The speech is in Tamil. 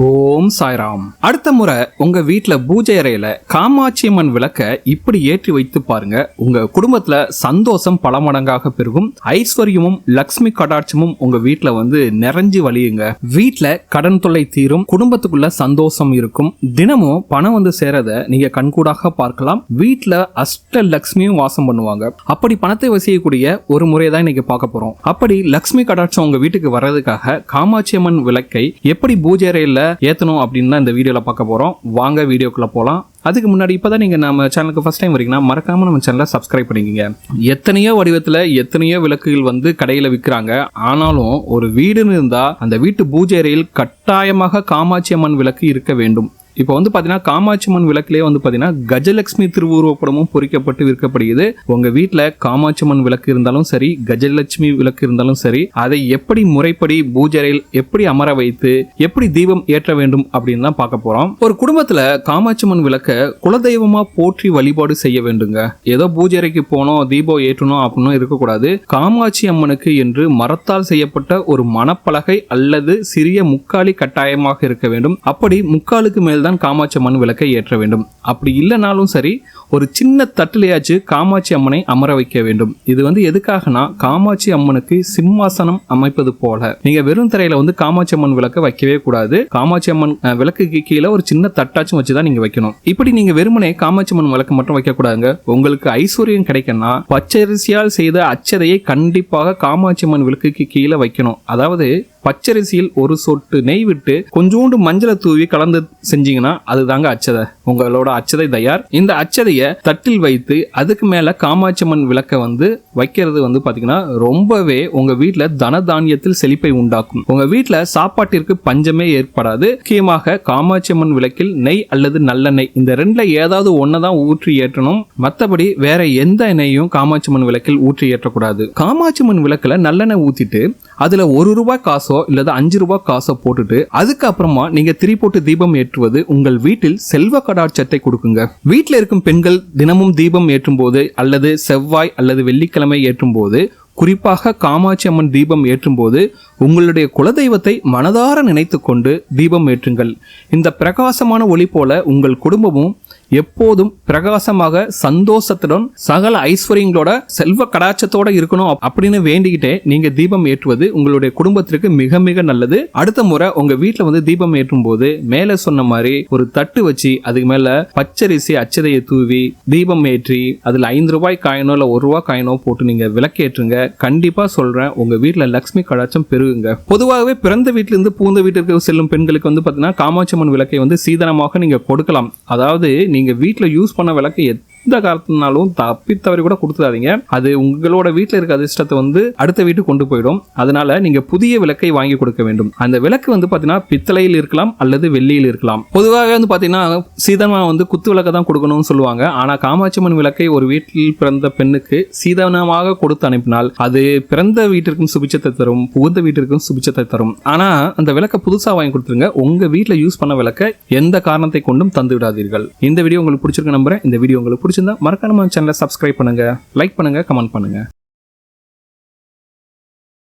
ஓம் சாய்ராம். அடுத்த முறை உங்க வீட்டுல பூஜை அறையில காமாட்சி அம்மன் விளக்க இப்படி ஏற்றி வைத்து பாருங்க. உங்க குடும்பத்துல சந்தோஷம் பல மடங்காக பெருகும். ஐஸ்வர்யமும் லக்ஷ்மி கடாட்சமும் உங்க வீட்டுல நிறைஞ்சு வழியுங்க. வீட்டுல கடன் தொல்லை தீரும், குடும்பத்துக்குள்ள சந்தோஷம் இருக்கும். தினமும் பணம் சேரத நீங்க கண்கூடாக பார்க்கலாம். வீட்டுல அஷ்ட லக்ஷ்மியும் வாசம் பண்ணுவாங்க. அப்படி பணத்தை வசியக்கூடிய ஒரு முறையை தான் இன்னைக்கு பார்க்க போறோம். அப்படி லக்ஷ்மி கடாட்சம் உங்க வீட்டுக்கு வர்றதுக்காக காமாட்சி அம்மன் விளக்கை எப்படி பூஜை அறையில ஏத்தணும் அப்படின்னு தான் இந்த வீடியோல பார்க்க போறோம். வாங்க வீடியோக்குள்ள போலாம். அதுக்கு முன்னாடி இப்பதான் நீங்க நம்ம சேனலுக்கு ஃபர்ஸ்ட் டைம் வரீங்கன்னா மறக்காம நம்ம சேனலை சப்ஸ்கிரைப் பண்ணிக்கங்க. எத்தனையோ வடிவத்துல எத்தனையோ விளக்குகள் கடையில விற்கிறாங்க. ஆனாலும் ஒரு வீடுன்னு இருந்தா அந்த வீட்டு பூஜை அறையில் கட்டாயமாக காமாட்சி அம்மன் விளக்கு இருக்க வேண்டும். இப்போ பாத்தீங்கன்னா காமாட்சி அம்மன் விளக்குலேயே பாத்தீங்கன்னா கஜலட்சுமி திருவுருவப்படமும் பொறிக்கப்பட்டு விற்கப்படுகிறது. உங்க வீட்டுல காமாட்சி அம்மன் விளக்கு இருந்தாலும் சரி, கஜலட்சுமி விளக்கு இருந்தாலும் சரி, அதை எப்படி முறைப்படி பூஜையில் எப்படி அமர வைத்து எப்படி தீபம் ஏற்ற வேண்டும் அப்படின்னு தான் பார்க்க போறோம். ஒரு குடும்பத்துல காமாட்சி அம்மன் விளக்க குலதெய்வமா போற்றி வழிபாடு செய்ய வேண்டுங்க. ஏதோ பூஜை அறைக்கு போனோம் தீபம் ஏற்றணும் அப்படின்னு இருக்கக்கூடாது. காமாட்சி அம்மனுக்கு என்று மரத்தால் செய்யப்பட்ட ஒரு மணப்பலகை அல்லது சிறிய முக்காலி கட்டாயமாக இருக்க வேண்டும். அப்படி முக்காலுக்கு மேல் காமாட்சி அம்மன் விளக்கை ஏற்ற வேண்டும். அப்படி இல்லைனாலும் சரி, ஒரு சின்ன தட்டிலேயாச்சு காமாட்சி அம்மனை அமர வைக்க வேண்டும். இது எதுக்காகனா காமாட்சி அம்மனுக்கு சிம்மாசனம் அமைப்பது போல நீங்க வெறும் தரையில காமாட்சி அம்மன் விளக்க வைக்கவே கூடாது. காமாட்சி அம்மன் விளக்குக்கு கீழே ஒரு சின்ன தட்டாச்சும் வச்சுதான் நீங்க வைக்கணும். இப்படி நீங்க வெறுமனே காமாட்சி அம்மன் விளக்கு மட்டும் வைக்க கூடாதுங்க. உங்களுக்கு ஐஸ்வர்யம் கிடைக்கணும்னா பச்சரிசியால் செய்த அச்சதையை கண்டிப்பாக காமாட்சி அம்மன் விளக்குக்கு கீழே வைக்கணும். அதாவது பச்சரிசியில் ஒரு சொட்டு நெய் விட்டு கொஞ்சோண்டு மஞ்சளை தூவி கலந்து செஞ்சீங்கன்னா அதுதாங்க அச்சதை. உங்களோட அச்சதை தயார். இந்த அச்சதைய தட்டில் வைத்து அதுக்கு மேல காமாட்சி அம்மன் விளக்க வைக்கிறது பாத்தீங்கன்னா ரொம்பவே உங்க வீட்டுல தனதானியத்தில் செழிப்பை உண்டாக்கும். உங்க வீட்டுல சாப்பாட்டிற்கு பஞ்சமே ஏற்படாது. முக்கியமாக காமாட்சி அம்மன் விளக்கில் நெய் அல்லது நல்லெண்ணெய் இந்த ரெண்டுல ஏதாவது ஒன்னதான் ஊற்றி ஏற்றணும். மற்றபடி வேற எந்த எண்ணெயும் காமாட்சி அம்மன் விளக்கில் ஊற்றி ஏற்றக்கூடாது. காமாட்சி அம்மன் விளக்குல நல்லெண்ணெய் ஊத்திட்டு அதுல ₹1 காசோ இல்லது ₹5 காசோ போட்டுட்டு அதுக்கப்புறமா நீங்க திரி போட்டு தீபம் ஏற்றுவது உங்கள் வீட்டில் செல்வ கடாட்சத்தை கொடுக்குங்க. வீட்டில் இருக்கும் பெண்கள் தினமும் தீபம் ஏற்றும் போது அல்லது செவ்வாய் அல்லது வெள்ளிக்கிழமை ஏற்றும் போது, குறிப்பாக காமாட்சி அம்மன் தீபம் ஏற்றும் போது உங்களுடைய குலதெய்வத்தை மனதார நினைத்து கொண்டு தீபம் ஏற்றுங்கள். இந்த பிரகாசமான ஒளி போல உங்கள் குடும்பமும் எப்போதும் பிரகாசமாக சந்தோஷத்துடன் சகல ஐஸ்வர்யங்களோட செல்வ கடாட்சத்தோட இருக்கணும் அப்படின்னு வேண்டிக்கிட்டே நீங்க தீபம் ஏற்றுவது உங்களுடைய குடும்பத்திற்கு மிக மிக நல்லது. அடுத்த முறை உங்க வீட்டுல தீபம் ஏற்றும் போது மேல சொன்ன மாதிரி ஒரு தட்டு வச்சு அதுக்கு மேல பச்சரிசி அச்சதையை தூவி தீபம் ஏற்றி அதுல ₹5 காயினோ இல்ல ₹1 காயினோ போட்டு நீங்க விளக்கேற்றுங்க. கண்டிப்பா சொல்றேன், உங்க வீட்டுல லக்ஷ்மி கடாட்சம் பெருகுங்க. பொதுவாகவே பிறந்த வீட்டிலிருந்து பூந்த வீட்டிற்கு செல்லும் பெண்களுக்கு பாத்தீங்கன்னா காமாட்சி அம்மன் விளக்கை சீதனமாக நீங்க கொடுக்கலாம். அதாவது நீங்க வீட்டுல யூஸ் பண்ண விளக்கு எந்த காரணத்தினாலும் தப்பித்தவரை கூட கொடுத்துடாதீங்க. அது உங்களோட வீட்டுல இருக்க அதிர்ஷ்டத்தை அடுத்த வீட்டுக்கு கொண்டு போயிடும். அதனால நீங்க புதிய விளக்கை வாங்கி கொடுக்க வேண்டும். அந்த விளக்கு பாத்தீங்கன்னா பித்தளையில் இருக்கலாம் அல்லது வெள்ளியில் இருக்கலாம். பொதுவாக பாத்தீங்கன்னா சீதனமா குத்து விளக்க தான் கொடுக்கணும்னு சொல்லுவாங்க. ஆனா காமாட்சி அம்மன் விளக்கை ஒரு வீட்டில் பிறந்த பெண்ணுக்கு சீதனமாக கொடுத்து அனுப்பினால் அது பிறந்த வீட்டிற்கும் சுபிச்சத்தை தரும், புகுந்த வீட்டிற்கும் சுபிச்சத்தை தரும். ஆனா அந்த விளக்க புதுசா வாங்கி கொடுத்துருங்க. உங்க வீட்டுல யூஸ் பண்ண விளக்க எந்த காரணத்தை கொண்டும் தந்து விடாதீர்கள். இந்த வீடியோ உங்களுக்கு பிடிச்சிருக்க நம்புறேன். இந்த வீடியோ உங்களுக்கு பிடிச்சிருந்தா மறக்காம சேனலை சப்ஸ்கிரைப் பண்ணுங்க, லைக் பண்ணுங்க, கமெண்ட் பண்ணுங்க.